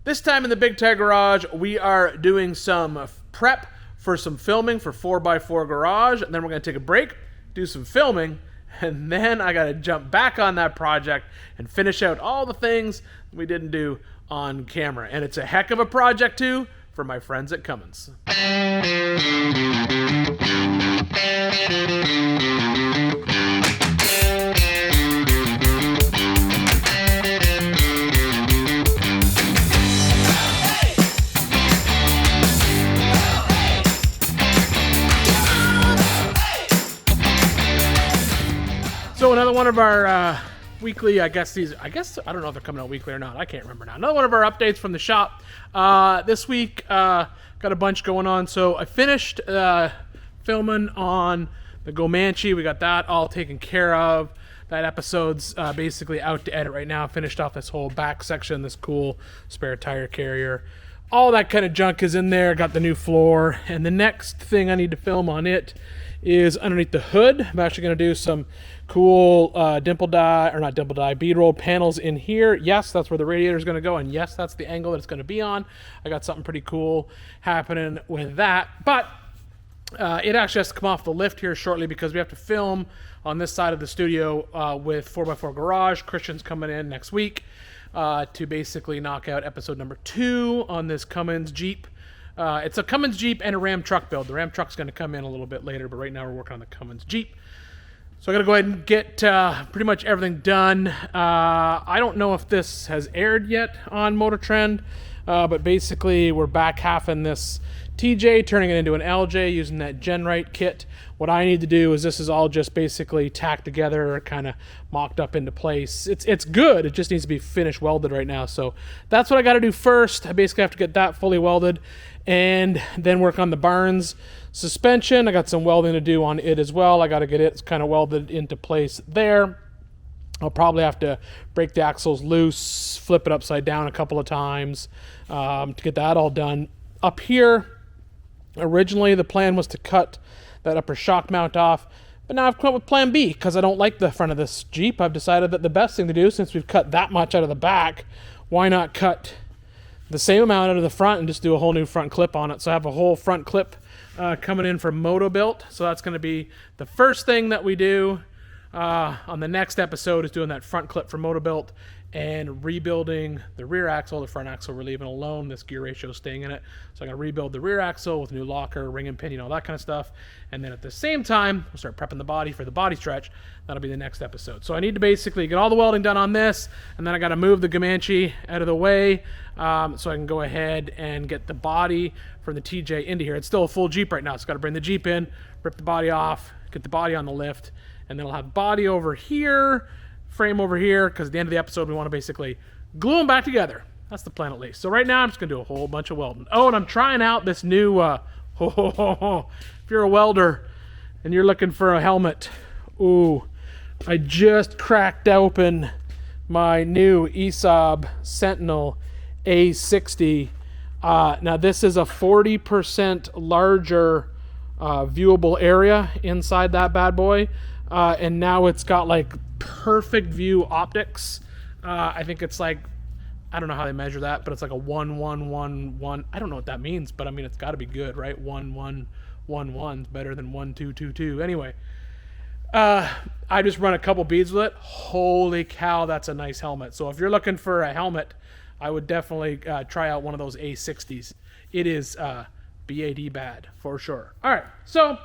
This time in the Big Tire Garage, we are doing some prep for some filming for 4x4 Garage, and then we're going to take a break, do some filming, and then I got to jump back on that project and finish out all the things we didn't do on camera. And it's a heck of a project, too, for my friends at Comanche. So another one of our weekly, I guess I don't know if they're coming out weekly or not. I can't remember now. Another one of our updates from the shop. This week, got a bunch going on. So I finished filming on the Comanche. We got that all taken care of. That episode's basically out to edit right now. Finished off this whole back section, this cool spare tire carrier. All that kind of junk is in there. Got the new floor. And the next thing I need to film on it is underneath the hood. I'm actually going to do some cool bead roll panels in here. Yes, that's where the radiator is going to go, and yes, that's the angle that it's going to be on. I got something pretty cool happening with that, but it actually has to come off the lift here shortly because we have to film on this side of the studio with 4x4 Garage. Christian's coming in next week to basically knock out episode number 2 on this Comanche Jeep. It's a Comanche Jeep and a Ram truck build. The Ram truck's going to come in a little bit later, but right now we're working on the Comanche Jeep. So I got to go ahead and get pretty much everything done. I don't know if this has aired yet on Motortrend, but basically we're back half in this TJ, turning it into an LJ using that GenRight kit. What I need to do is this is all just basically tacked together, kind of mocked up into place. It's good. It just needs to be finished welded right now. So that's what I got to do first. I basically have to get that fully welded and then work on the Barnes suspension. I got some welding to do on it as well. I got to get it kind of welded into place there. I'll probably have to break the axles loose, flip it upside down a couple of times to get that all done. Up here, originally the plan was to cut that upper shock mount off, but now I've come up with plan B because I don't like the front of this Jeep. I've decided that the best thing to do, since we've cut that much out of the back, why not cut the same amount out of the front and just do a whole new front clip on it. So I have a whole front clip coming in from Motobuilt. So that's going to be the first thing that we do on the next episode, is doing that front clip from Motobuilt and rebuilding the rear axle. The front axle we're leaving alone. This gear ratio is staying in it. So I'm going to rebuild the rear axle with new locker, ring and pinion, all that kind of stuff. And then at the same time, we'll start prepping the body for the body stretch. That'll be the next episode. So I need to basically get all the welding done on this, and then I got to move the Comanche out of the way so I can go ahead and get the body from the TJ into here. It's still a full Jeep right now, so I've got to bring the Jeep in, rip the body off, get the body on the lift, and then I'll have body over here, frame over here, because at the end of the episode we want to basically glue them back together. That's the plan at least. So right now I'm just going to do a whole bunch of welding. Oh, and I'm trying out this new, if you're a welder and you're looking for a helmet, ooh, I just cracked open my new ESAB Sentinel A60. Now this is a 40% larger viewable area inside that bad boy. And now it's got like perfect view optics. I think it's like, I don't know how they measure that, but it's like a 1-1-1-1. I don't know what that means, but I mean, it's got to be good, right? 1-1-1-1's better than 1-2-2-2. Anyway, I just run a couple beads with it. Holy cow, that's a nice helmet. So if you're looking for a helmet, I would definitely try out one of those A60s. It is BAD bad for sure. All right, so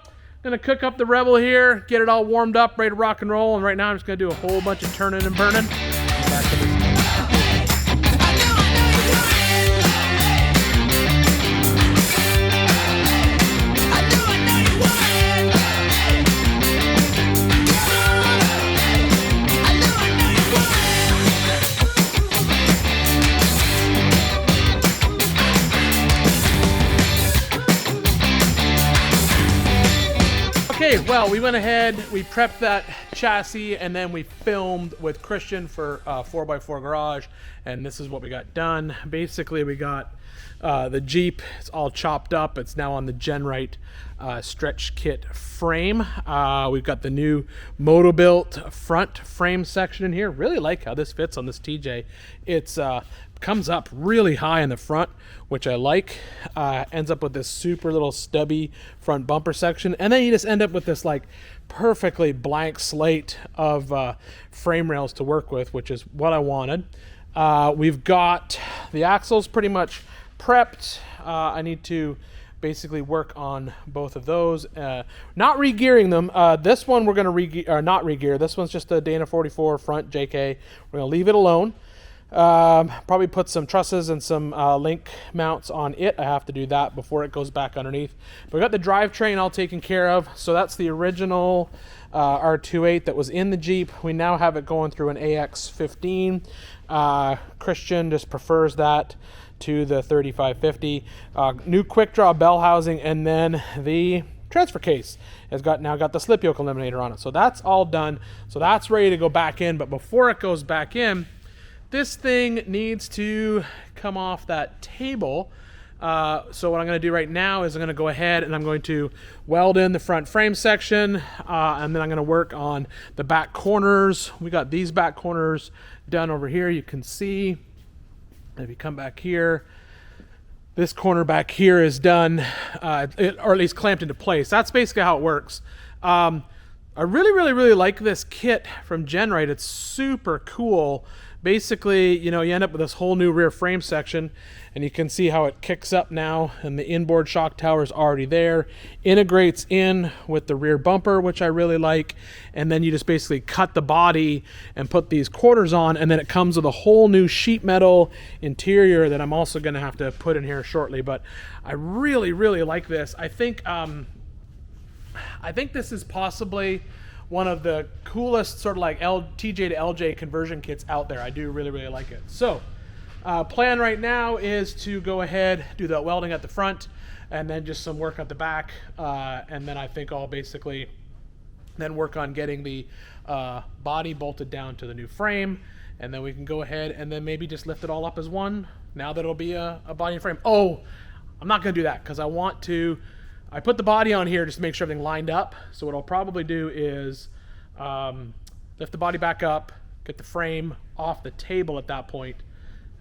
gonna cook up the Rebel here, get it all warmed up, ready to rock and roll, and right now I'm just gonna do a whole bunch of turning and burning. Back to this. Okay, well, we went ahead, we prepped that chassis, and then we filmed with Christian for 4x4 Garage, and this is what we got done. Basically, we got the Jeep. It's all chopped up. It's now on the Genrite stretch kit frame. We've got the new Motobuilt front frame section in here. Really like how this fits on this TJ. It's comes up really high in the front, which I like. Ends up with this super little stubby front bumper section, and then you just end up with this like perfectly blank slate of frame rails to work with, which is what I wanted. We've got the axles pretty much prepped. I need to basically work on both of those. Not re-gearing them. This one we're going to not re-gear. This one's just a Dana 44 front JK. We're going to leave it alone. Probably put some trusses and some link mounts on it. I have to do that before it goes back underneath. But we got the drivetrain all taken care of. So that's the original R28 that was in the Jeep. We now have it going through an AX15. Christian just prefers that to the 3550. New quick draw bell housing, and then the transfer case has now got the slip yoke eliminator on it. So that's all done. So that's ready to go back in. But before it goes back in, this thing needs to come off that table. So what I'm going to do right now is I'm going to go ahead and I'm going to weld in the front frame section, and then I'm going to work on the back corners. We got these back corners done over here. You can see, if you come back here, this corner back here is done, or at least clamped into place. That's basically how it works. I really like this kit from Genrite. It's super cool. Basically, you end up with this whole new rear frame section, and you can see how it kicks up now, and the inboard shock tower is already there. Integrates in with the rear bumper, which I really like, and then you just basically cut the body and put these quarters on, and then it comes with a whole new sheet metal interior that I'm also going to have to put in here shortly. But I really like this. I think this is possibly one of the coolest sort of like TJ to LJ conversion kits out there. I do really like it. So plan right now is to go ahead, do the welding at the front, and then just some work at the back, and then I think I'll basically then work on getting the body bolted down to the new frame, and then we can go ahead and then maybe just lift it all up as one, now that it'll be a body and frame. Oh, I'm not gonna do that because I put the body on here just to make sure everything lined up. So what I'll probably do is lift the body back up, get the frame off the table at that point.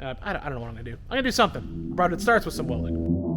I don't know what I'm going to do. I'm going to do something, but it starts with some welding.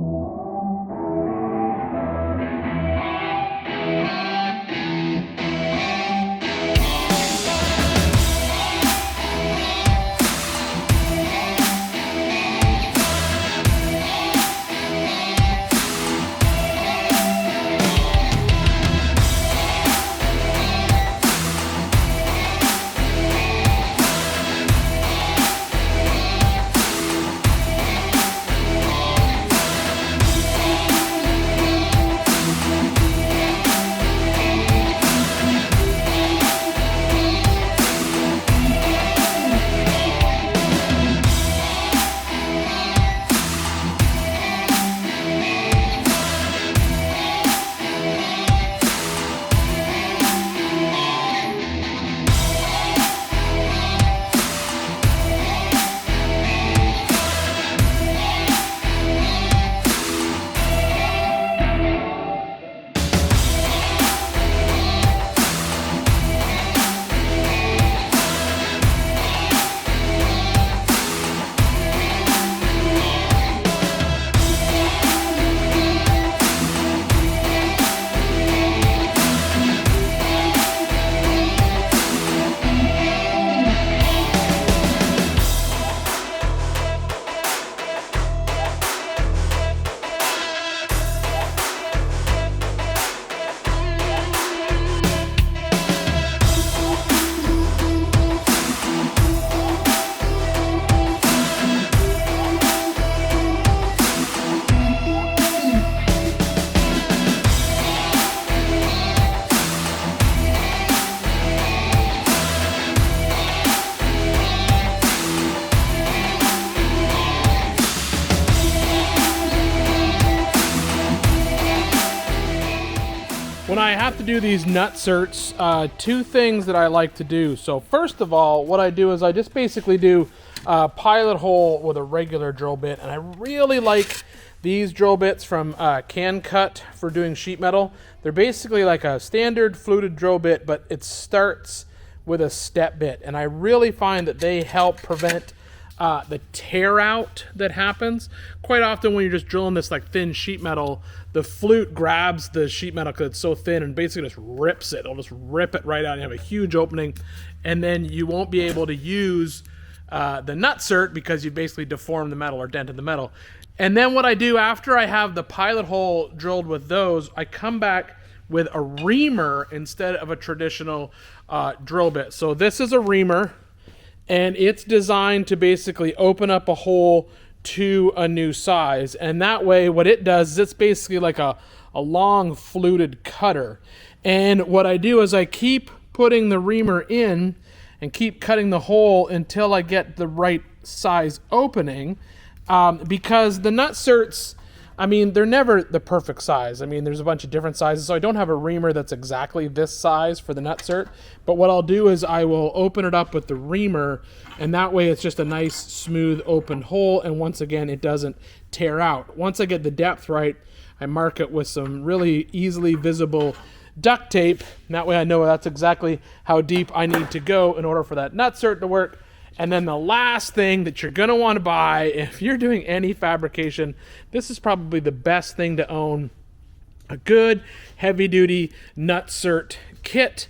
When I have to do these nutserts, two things that I like to do. So first of all, what I do is I just basically do a pilot hole with a regular drill bit, and I really like these drill bits from Can Cut for doing sheet metal. They're basically like a standard fluted drill bit, but it starts with a step bit, and I really find that they help prevent the tear out that happens. Quite often when you're just drilling this like thin sheet metal, the flute grabs the sheet metal because it's so thin and basically just rips it. It'll just rip it right out and you have a huge opening, and then you won't be able to use the nutsert because you basically deformed the metal or dented the metal. And then what I do after I have the pilot hole drilled with those, I come back with a reamer instead of a traditional drill bit. So this is a reamer, and it's designed to basically open up a hole to a new size. And that way what it does is it's basically like a long fluted cutter. And what I do is I keep putting the reamer in and keep cutting the hole until I get the right size opening. Because the nutserts, I mean, they're never the perfect size. I mean, there's a bunch of different sizes, so I don't have a reamer that's exactly this size for the nutsert. But what I'll do is I will open it up with the reamer, and that way it's just a nice, smooth, open hole, and once again, it doesn't tear out. Once I get the depth right, I mark it with some really easily visible duct tape, and that way I know that's exactly how deep I need to go in order for that nutsert to work. And then the last thing that you're going to want to buy, if you're doing any fabrication, this is probably the best thing to own: a good heavy-duty nutsert kit.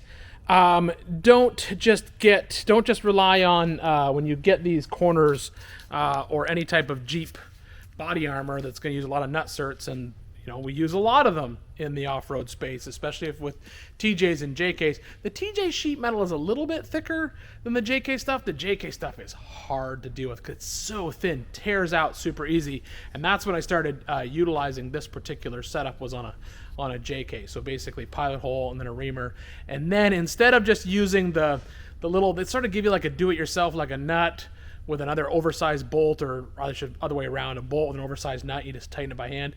Don't just rely on when you get these corners or any type of Jeep body armor that's going to use a lot of nutserts, and you know, we use a lot of them in the off-road space, especially if with TJs and JKs. The TJ sheet metal is a little bit thicker than the JK stuff. The JK stuff is hard to deal with because it's so thin, tears out super easy. And that's when I started utilizing this particular setup, was on a JK. So basically pilot hole and then a reamer. And then instead of just using the little, they sort of give you like a do-it-yourself, like a nut with another oversized bolt, or I should other way around, a bolt with an oversized nut, you just tighten it by hand.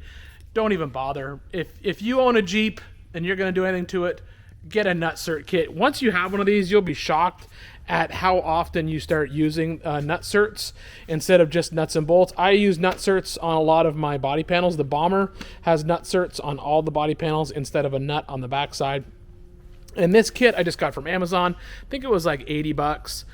Don't even bother. If you own a Jeep and you're going to do anything to it, get a nutsert kit. Once you have one of these, you'll be shocked at how often you start using nutserts instead of just nuts and bolts. I use nutserts on a lot of my body panels. The Bomber has nutserts on all the body panels instead of a nut on the backside. And this kit I just got from Amazon. I think it was like $80.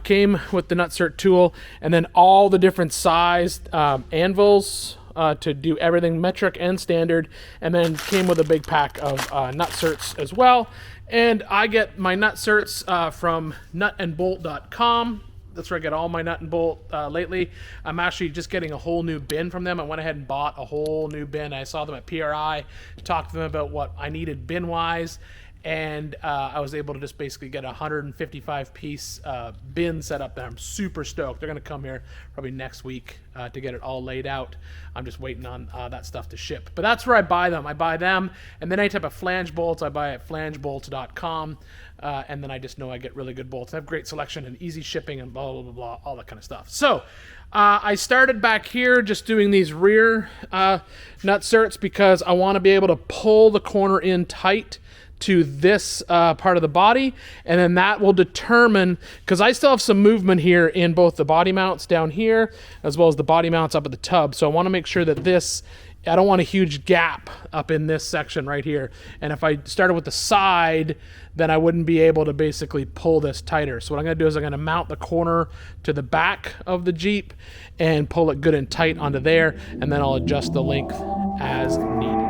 Came with the nutsert tool and then all the different sized anvils to do everything metric and standard, and then came with a big pack of nutserts as well. And I get my nutserts from nutandbolt.com. That's where I get all my nut and bolt lately. I'm actually just getting a whole new bin from them. I went ahead and bought a whole new bin. I saw them at PRI, talked to them about what I needed bin wise, and I was able to just basically get a 155 piece bin set up there. I'm super stoked. They're going to come here probably next week to get it all laid out. I'm just waiting on that stuff to ship. But that's where I buy them. I buy them, and then any type of flange bolts I buy at flangebolts.com. And then I just know I get really good bolts. I have great selection and easy shipping and blah, blah, blah, blah, all that kind of stuff. So I started back here just doing these rear nutserts because I want to be able to pull the corner in tight to this part of the body, and then that will determine, because I still have some movement here in both the body mounts down here as well as the body mounts up at the tub. So I want to make sure that this, I don't want a huge gap up in this section right here. And if I started with the side, then I wouldn't be able to basically pull this tighter. So what I'm going to do is I'm going to mount the corner to the back of the Jeep and pull it good and tight onto there, and then I'll adjust the length as needed.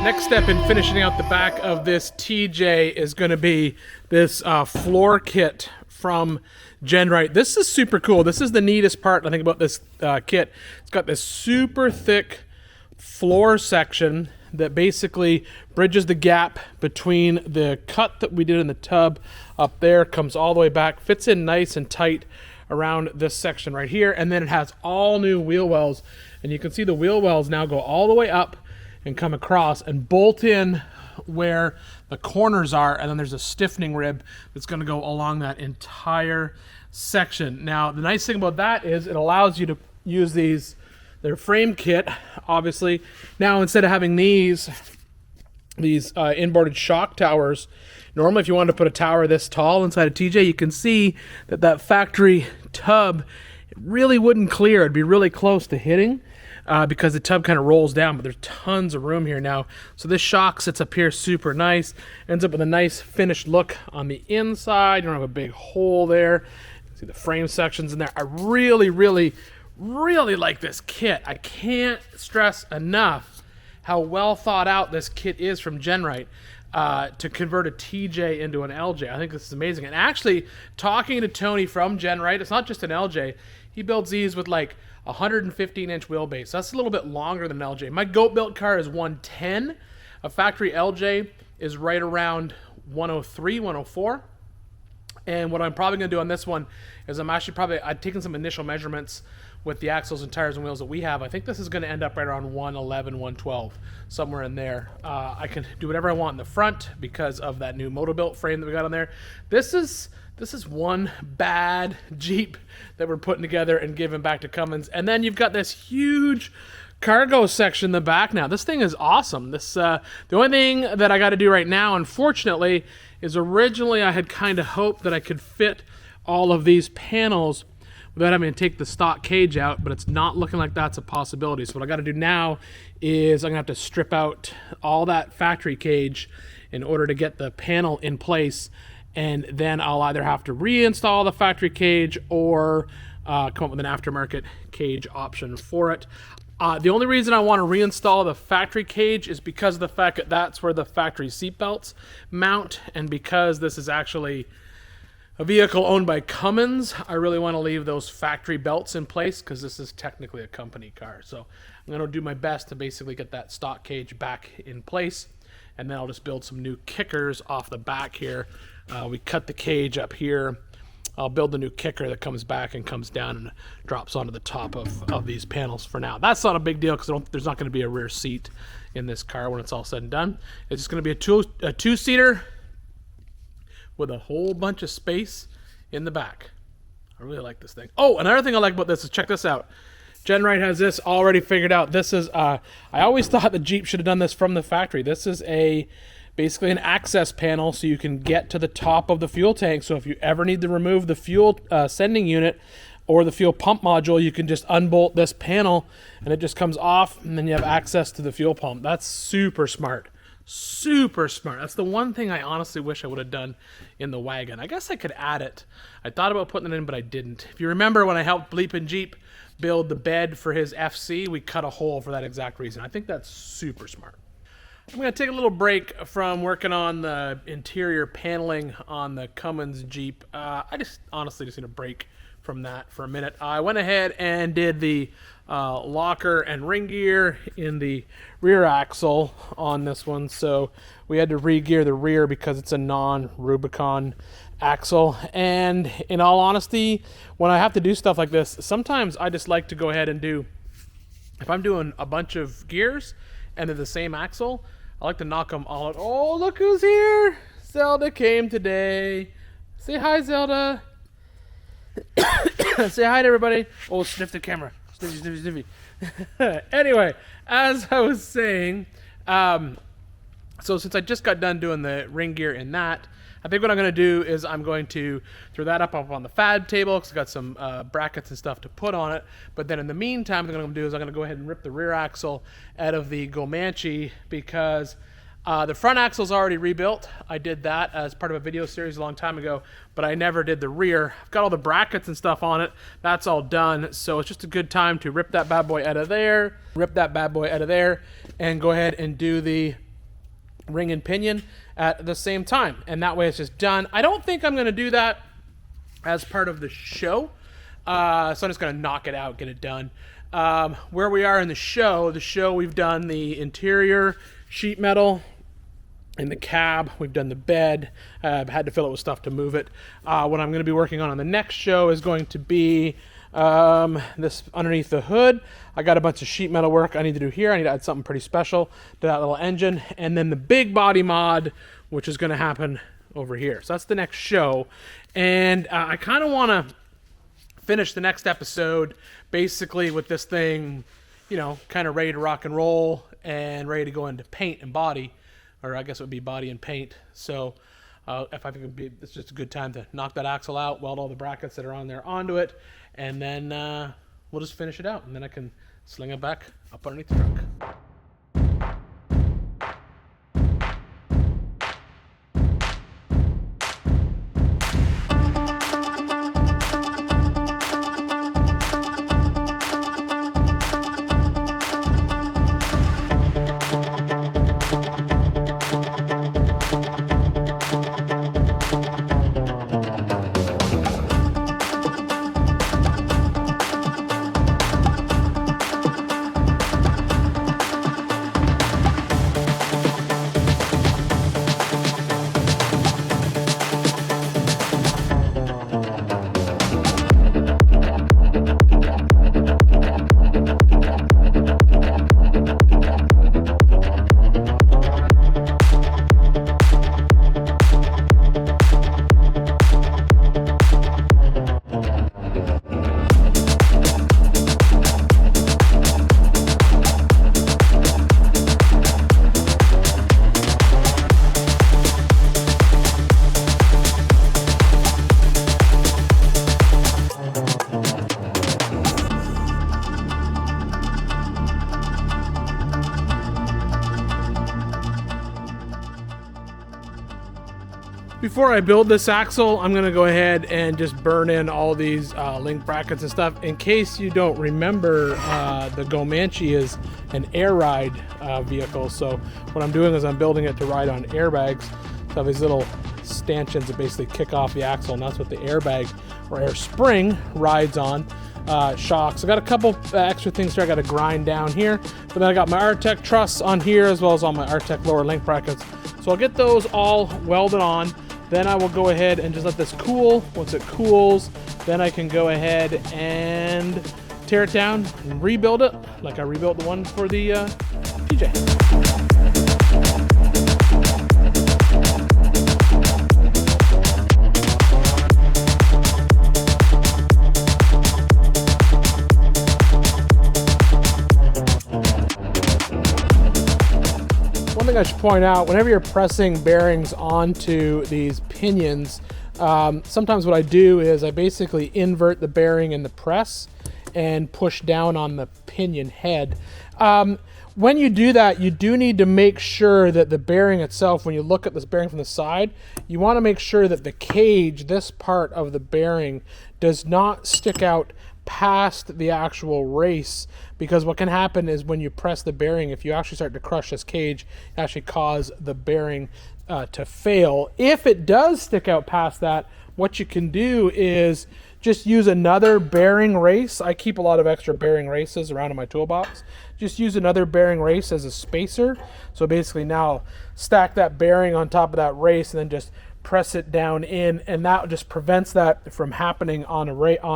Next step in finishing out the back of this TJ is going to be this floor kit from Genrite. This is super cool. This is the neatest part, I think, about this kit. It's got this super thick floor section that basically bridges the gap between the cut that we did in the tub up there, comes all the way back, fits in nice and tight around this section right here, and then it has all new wheel wells, and you can see the wheel wells now go all the way up and come across and bolt in where the corners are, and then there's a stiffening rib that's going to go along that entire section. Now, the nice thing about that is it allows you to use their frame kit, obviously. Now, instead of having these inboarded shock towers, normally if you wanted to put a tower this tall inside a TJ, you can see that factory tub, it really wouldn't clear. It'd be really close to hitting. Because the tub kind of rolls down, but there's tons of room here now. So this shock sits up here super nice, ends up with a nice finished look on the inside. You don't have a big hole there. You can see the frame sections in there. I really, really, really like this kit. I can't stress enough how well thought out this kit is from Genrite to convert a TJ into an LJ. I think this is amazing. And actually, talking to Tony from Genrite, it's not just an LJ. He builds these with like 115-inch wheelbase. That's a little bit longer than an LJ. My goat built car is 110. A factory LJ is right around 103, 104. And what I'm probably going to do on this one is I've taken some initial measurements with the axles and tires and wheels that we have. I think this is going to end up right around 111, 112, somewhere in there. I can do whatever I want in the front because of that new Moto-Built frame that we got on there. This is one bad Jeep that we're putting together and giving back to Cummins. And then you've got this huge cargo section in the back now. This thing is awesome. The only thing that I got to do right now, unfortunately, is originally I had kind of hoped that I could fit all of these panels without having to take the stock cage out, but it's not looking like that's a possibility. So what I got to do now is I'm going to have to strip out all that factory cage in order to get the panel in place. And then I'll either have to reinstall the factory cage or come up with an aftermarket cage option for it. The only reason I want to reinstall the factory cage is because of the fact that that's where the factory seat belts mount, and because this is actually a vehicle owned by Cummins, I really want to leave those factory belts in place because this is technically a company car. So I'm going to do my best to basically get that stock cage back in place, and then I'll just build some new kickers off the back here. We cut the cage up here. I'll build the new kicker that comes back and comes down and drops onto the top of these panels for now. That's not a big deal because there's not going to be a rear seat in this car when it's all said and done. It's just going to be a two-seater with a whole bunch of space in the back. I really like this thing. Oh, another thing I like about this is, check this out. Genrite has this already figured out. This is, I always thought the Jeep should have done this from the factory. This is basically an access panel so you can get to the top of the fuel tank. So if you ever need to remove the fuel sending unit or the fuel pump module, you can just unbolt this panel and it just comes off, and then you have access to the fuel pump. That's super smart. Super smart. That's the one thing I honestly wish I would have done in the wagon. I guess I could add it. I thought about putting it in, but I didn't. If you remember when I helped Bleepin' Jeep build the bed for his FC, we cut a hole for that exact reason. I think that's super smart. I'm going to take a little break from working on the interior paneling on the Cummins Jeep. I just honestly just need a break from that for a minute. I went ahead and did the locker and ring gear in the rear axle on this one. So we had to re-gear the rear because it's a non-Rubicon axle. And in all honesty, when I have to do stuff like this, sometimes I just like to go ahead and do, if I'm doing a bunch of gears and they're the same axle, I like to knock them all out. Oh, look who's here. Zelda came today. Say hi, Zelda. Say hi to everybody. Oh, sniff the camera. Sniffy, sniffy, sniffy. Anyway, as I was saying, so since I just got done doing the ring gear in that, I think what I'm going to do is I'm going to throw that up on the fab table because I've got some brackets and stuff to put on it. But then in the meantime, what I'm going to do is I'm going to go ahead and rip the rear axle out of the Comanche because the front axle's already rebuilt. I did that as part of a video series a long time ago, but I never did the rear. I've got all the brackets and stuff on it. That's all done. So it's just a good time to rip that bad boy out of there, and go ahead and do the ring and pinion at the same time, and that way it's just done. I don't think I'm going to do that as part of the show, so I'm just going to knock it out, get it done. Where we are in the show we've done the interior sheet metal in the cab, we've done the bed. I've had to fill it with stuff to move it. What I'm going to be working on the next show is going to be this underneath the hood. I got a bunch of sheet metal work I need to do here. I need to add something pretty special to that little engine, and then the big body mod, which is going to happen over here. So that's the next show, and I kind of want to finish the next episode basically with this thing, you know, kind of ready to rock and roll and ready to go into paint and body, or I guess it would be body and paint. So if I think it's just a good time to knock that axle out, weld all the brackets that are on there onto it, and then we'll just finish it out, and then I can sling it back up underneath the truck. Before I build this axle, I'm going to go ahead and just burn in all these link brackets and stuff. In case you don't remember, the Comanche is an air ride vehicle. So what I'm doing is I'm building it to ride on airbags. So I have these little stanchions that basically kick off the axle, and that's what the airbag or air spring rides on. Shocks. I got a couple extra things here I got to grind down here, but then I got my Artec truss on here as well as all my Artec lower link brackets. So I'll get those all welded on. Then I will go ahead and just let this cool. Once it cools, then I can go ahead and tear it down and rebuild it like I rebuilt the one for the TJ. One thing I should point out, whenever you're pressing bearings onto these pinions, sometimes what I do is I basically invert the bearing in the press and push down on the pinion head. When you do that, you do need to make sure that the bearing itself, when you look at this bearing from the side, you want to make sure that the cage, this part of the bearing, does not stick out past the actual race, because what can happen is when you press the bearing, if you actually start to crush this cage, it actually cause the bearing to fail. If it does stick out past that, what you can do is just use another bearing race. I keep a lot of extra bearing races around in my toolbox. Just use another bearing race as a spacer. So basically now stack that bearing on top of that race and then just press it down in, and that just prevents that from happening on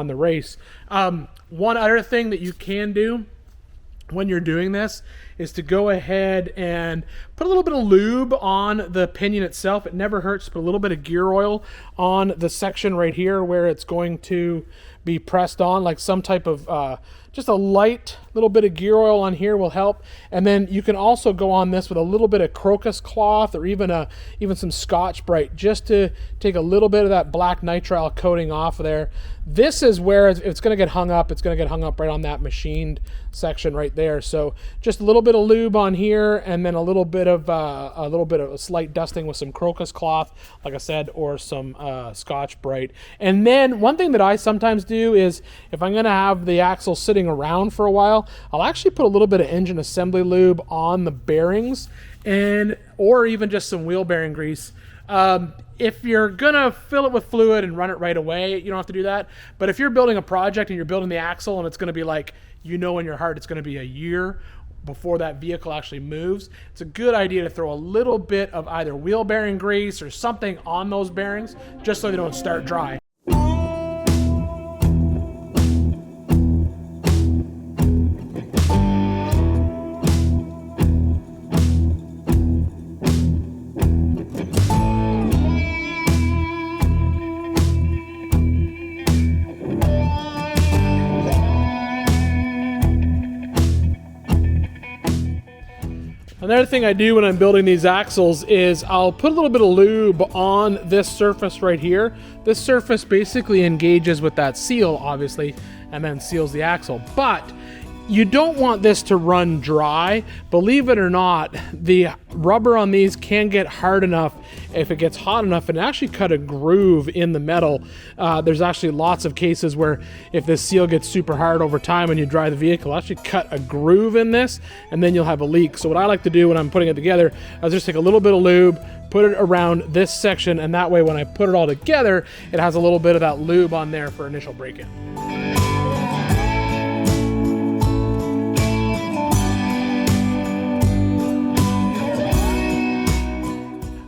the race. One other thing that you can do when you're doing this is to go ahead and put a little bit of lube on the pinion itself. It never hurts to put a little bit of gear oil on the section right here where it's going to be pressed on, like some type of just a light little bit of gear oil on here will help. And then you can also go on this with a little bit of crocus cloth or even some Scotch-Brite, just to take a little bit of that black nitrile coating off of there. This is where it's going to get hung up. It's going to get hung up right on that machined section right there. So just a little bit of lube on here, and then a little bit of a slight dusting with some crocus cloth, like I said, or some Scotch-Brite. And then one thing that I sometimes do is, if I'm going to have the axle sitting around for a while, I'll actually put a little bit of engine assembly lube on the bearings. And or even just some wheel bearing grease. If you're gonna fill it with fluid and run it right away, you don't have to do that. But if you're building a project and you're building the axle and it's gonna be like, you know in your heart it's gonna be a year before that vehicle actually moves, it's a good idea to throw a little bit of either wheel bearing grease or something on those bearings just so they don't start dry. Another thing I do when I'm building these axles is I'll put a little bit of lube on this surface right here. This surface basically engages with that seal, obviously, and then seals the axle. But you don't want this to run dry. Believe it or not, the rubber on these can get hard enough if it gets hot enough and actually cut a groove in the metal. There's actually lots of cases where if this seal gets super hard over time and you dry the vehicle, actually cut a groove in this and then you'll have a leak. So what I like to do when I'm putting it together, I'll just take a little bit of lube, put it around this section, and that way when I put it all together, it has a little bit of that lube on there for initial break-in.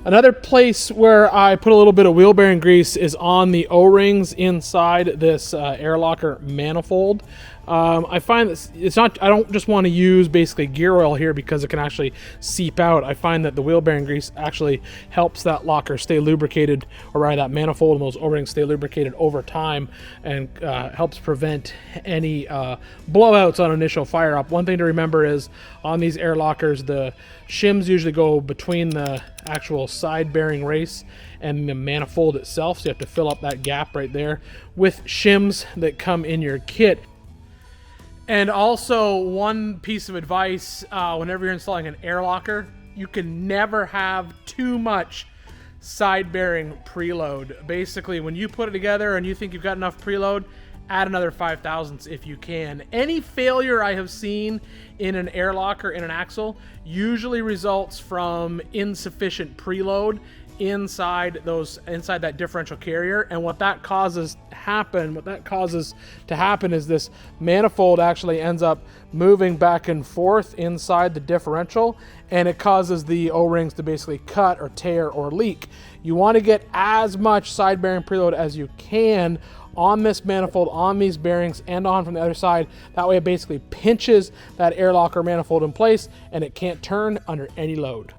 Another place where I put a little bit of wheel bearing grease is on the O-rings inside this air locker manifold. I find that it's not, I don't just want to use basically gear oil here because it can actually seep out. I find that the wheel bearing grease actually helps that locker stay lubricated, or rather that manifold and those O-rings stay lubricated over time, and helps prevent any blowouts on initial fire up. One thing to remember is on these air lockers, the shims usually go between the actual side bearing race and the manifold itself, so you have to fill up that gap right there with shims that come in your kit. And also, one piece of advice, whenever you're installing an air locker, you can never have too much side bearing preload. Basically, when you put it together and you think you've got enough preload, add another 5 thousandths if you can. Any failure I have seen in an air locker in an axle usually results from insufficient preload inside that differential carrier, and what that causes to happen is this manifold actually ends up moving back and forth inside the differential, and it causes the O-rings to basically cut or tear or leak. You want to get as much side bearing preload as you can on this manifold, on these bearings, and on from the other side. That way it basically pinches that air locker manifold in place and it can't turn under any load.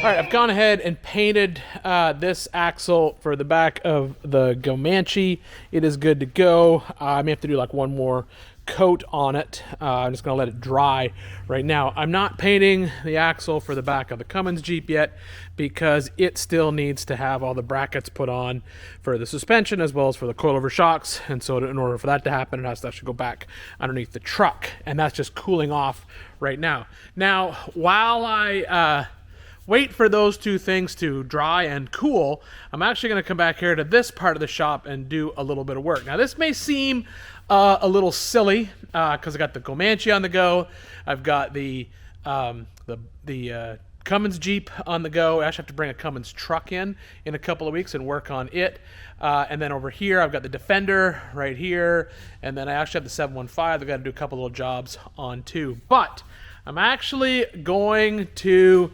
All right, I've gone ahead and painted this axle for the back of the Comanche. It is good to go. I may have to do like one more coat on it. I'm just gonna let it dry right now. I'm not painting the axle for the back of the Comanche Jeep yet because it still needs to have all the brackets put on for the suspension as well as for the coilover shocks, and so in order for that to happen, it has to actually go back underneath the truck, and that's just cooling off right now. Now, while I wait for those two things to dry and cool, I'm actually going to come back here to this part of the shop and do a little bit of work. Now, this may seem a little silly because I got the Comanche on the go. I've got the Cummins Jeep on the go. I actually have to bring a Cummins truck in a couple of weeks and work on it. And then over here, I've got the Defender right here. And then I actually have the 715 I've got to do a couple little jobs on too. But I'm actually going to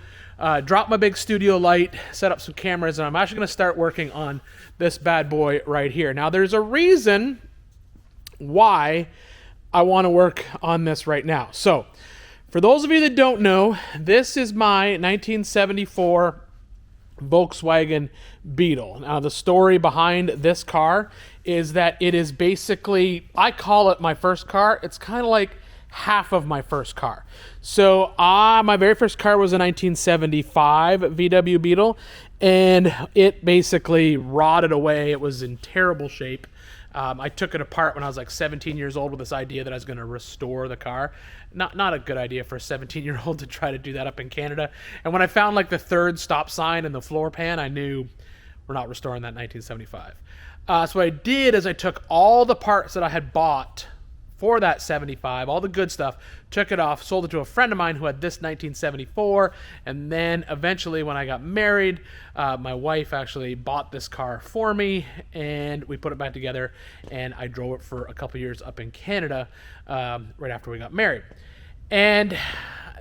drop my big studio light, set up some cameras, and I'm actually going to start working on this bad boy right here. Now, there's a reason why I want to work on this right now. So, for those of you that don't know, this is my 1974 Volkswagen Beetle. Now, the story behind this car is that it is basically, I call it my first car. It's kind of like half of my first car. So my very first car was a 1975 VW Beetle, and it basically rotted away. It was in terrible shape. I took it apart when I was like 17 years old with this idea that I was going to restore the car. Not a good idea for a 17-year-old to try to do that up in Canada. And when I found like the third stop sign in the floor pan, I knew we're not restoring that 1975. So what I did is I took all the parts that I had bought for that 75, all the good stuff, took it off, sold it to a friend of mine who had this 1974, and then eventually when I got married, my wife actually bought this car for me, and we put it back together, and I drove it for a couple years up in Canada right after we got married. And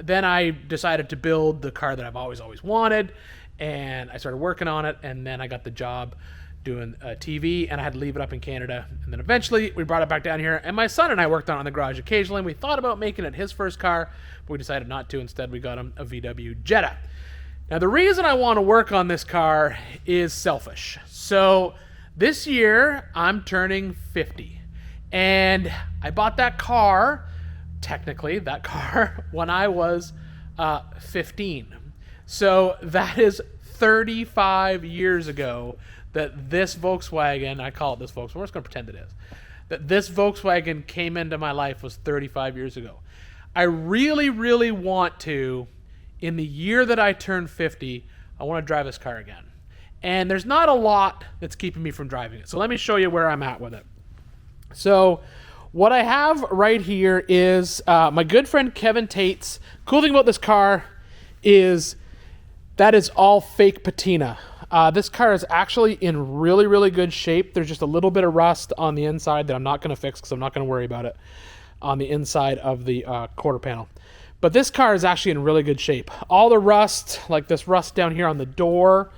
then I decided to build the car that I've always wanted, and I started working on it, and then I got the job doing TV, and I had to leave it up in Canada. And then eventually we brought it back down here, and my son and I worked on it in the garage occasionally. We thought about making it his first car, but we decided not to. Instead, we got him a VW Jetta. Now, the reason I want to work on this car is selfish. So this year, I'm turning 50, and I bought that car, technically, that car, when I was 15. So that is 35 years ago that this Volkswagen, I call it this Volkswagen, we're just going to pretend it is, that this Volkswagen came into my life was 35 years ago. I really, really want to, in the year that I turn 50, I want to drive this car again. And there's not a lot that's keeping me from driving it. So let me show you where I'm at with it. So what I have right here is my good friend Kevin Tate's. Cool thing about this car is that is all fake patina. This car is actually in really, really good shape. There's just a little bit of rust on the inside that I'm not going to fix because I'm not going to worry about it on the inside of the quarter panel. But this car is actually in really good shape. All the rust, like this rust down here on the door,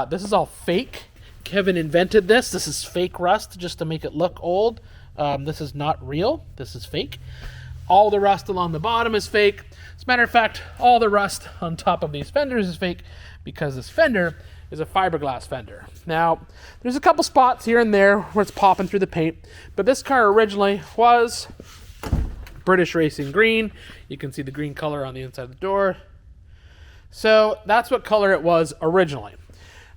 this is all fake. Kevin invented this. This is fake rust just to make it look old. This is not real. This is fake. All the rust along the bottom is fake. As a matter of fact, all the rust on top of these fenders is fake because this fender is a fiberglass fender. Now, there's a couple spots here and there where it's popping through the paint, but this car originally was British Racing green. You can see the green color on the inside of the door. So that's what color it was originally.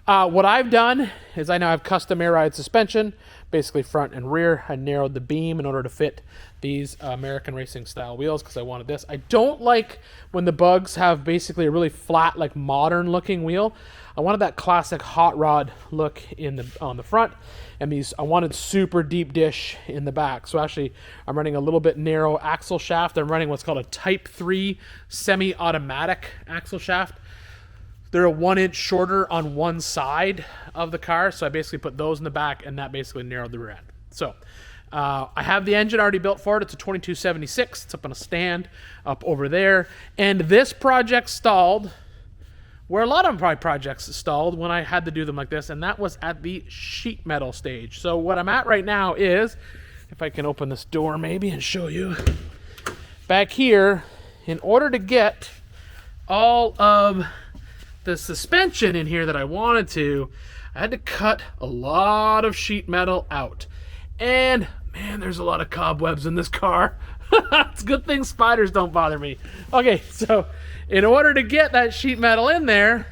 What I've done is I now have custom air ride suspension, basically front and rear. I narrowed the beam in order to fit these American racing style wheels because I wanted this. I don't like when the Bugs have basically a really flat, like modern looking wheel. I wanted that classic hot rod look on the front, and these I wanted super deep dish in the back. So actually, I'm running a little bit narrow axle shaft. I'm running what's called a Type 3 semi-automatic axle shaft. They're a 1 inch shorter on one side of the car, so I basically put those in the back, and that basically narrowed the rear end. So I have the engine already built for it. It's a 2276. It's up on a stand up over there, and this project stalled where a lot of my projects stalled when I had to do them like this, and that was at the sheet metal stage. So what I'm at right now is, if I can open this door maybe and show you, back here, in order to get all of the suspension in here that I wanted to, I had to cut a lot of sheet metal out. And man, there's a lot of cobwebs in this car. It's a good thing spiders don't bother me. Okay, so in order to get that sheet metal in there,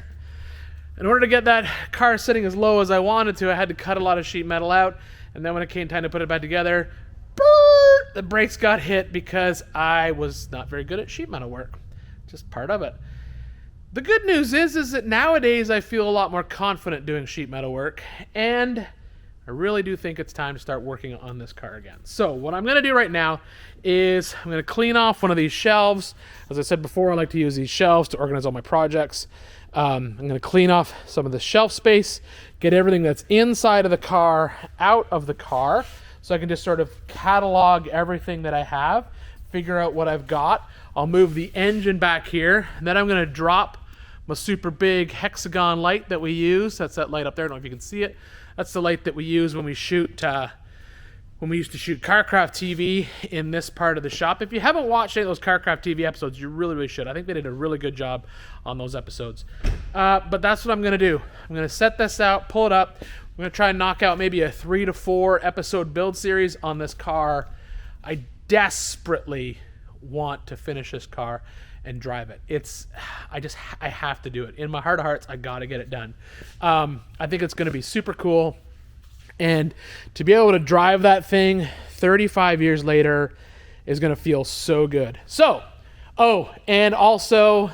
in order to get that car sitting as low as I wanted to, I had to cut a lot of sheet metal out. And then when it came time to put it back together, the brakes got hit because I was not very good at sheet metal work. Just part of it. The good news is that nowadays I feel a lot more confident doing sheet metal work, and I really do think it's time to start working on this car again. So what I'm going to do right now is I'm going to clean off one of these shelves. As I said before, I like to use these shelves to organize all my projects. I'm going to clean off some of the shelf space, get everything that's inside of the car out of the car, so I can just sort of catalog everything that I have, figure out what I've got. I'll move the engine back here, and then I'm going to drop my super big hexagon light that we use. That's that light up there. I don't know if you can see it. That's the light that we use when we shoot, when we used to shoot Carcraft TV in this part of the shop. If you haven't watched any of those Carcraft TV episodes, you really, really should. I think they did a really good job on those episodes. But that's what I'm going to do. I'm going to set this out, pull it up. I'm going to try and knock out maybe a 3 to 4 episode build series on this car. I desperately want to finish this car and drive it. I have to do it. In my heart of hearts, I got to get it done. I think it's going to be super cool. And to be able to drive that thing 35 years later is going to feel so good. So, and also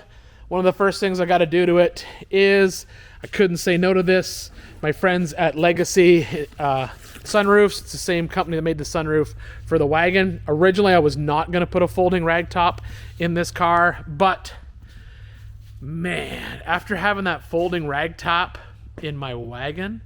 one of the first things I got to do to it is, I couldn't say no to this. My friends at Legacy Sunroofs, it's the same company that made the sunroof for the wagon. Originally, I was not going to put a folding rag top in this car, but man, after having that folding rag top in my wagon,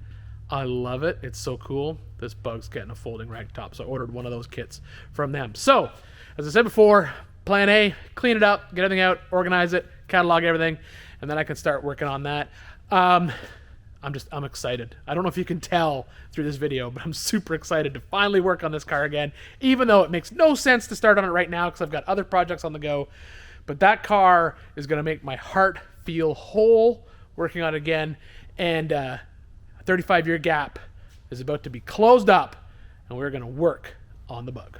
I love it. It's so cool. This bug's getting a folding rag top, so I ordered one of those kits from them. So, as I said before, plan A, clean it up, get everything out, organize it, catalog everything, and then I can start working on that. I'm excited. I don't know if you can tell through this video, but I'm super excited to finally work on this car again, even though it makes no sense to start on it right now because I've got other projects on the go. But that car is going to make my heart feel whole working on it again, and a 35-year gap is about to be closed up, and we're going to work on the bug.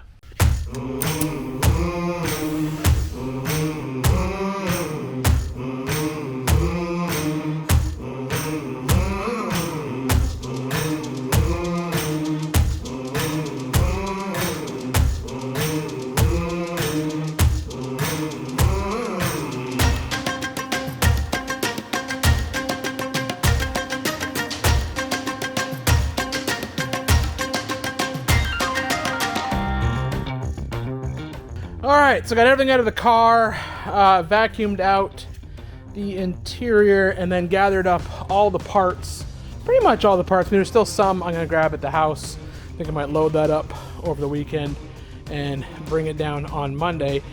All right, so got everything out of the car, vacuumed out the interior, and then gathered up all the parts, pretty much all the parts. I mean, there's still some I'm gonna grab at the house. I think I might load that up over the weekend and bring it down on Monday.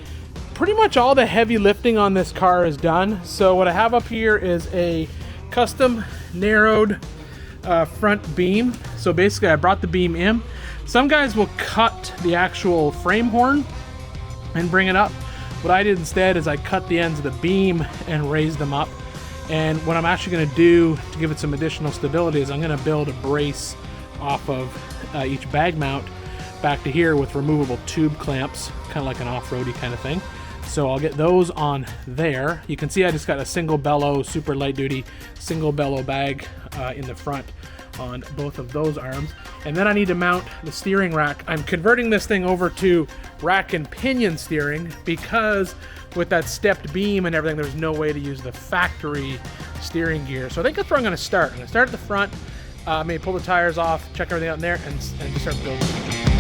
Pretty much all the heavy lifting on this car is done. So what I have up here is a custom narrowed front beam. So basically I brought the beam in. Some guys will cut the actual frame horn and bring it up. What I did instead is I cut the ends of the beam and raised them up. And what I'm actually going to do to give it some additional stability is I'm going to build a brace off of each bag mount back to here with removable tube clamps, kind of like an off-roady kind of thing. So I'll get those on there. You can see I just got a single bellow, super light duty, single bellow bag in the front on both of those arms. And then I need to mount the steering rack. I'm converting this thing over to rack and pinion steering because with that stepped beam and everything, there's no way to use the factory steering gear. So I think that's where I'm gonna start. I'm gonna start at the front, maybe pull the tires off, check everything out in there, and just start building.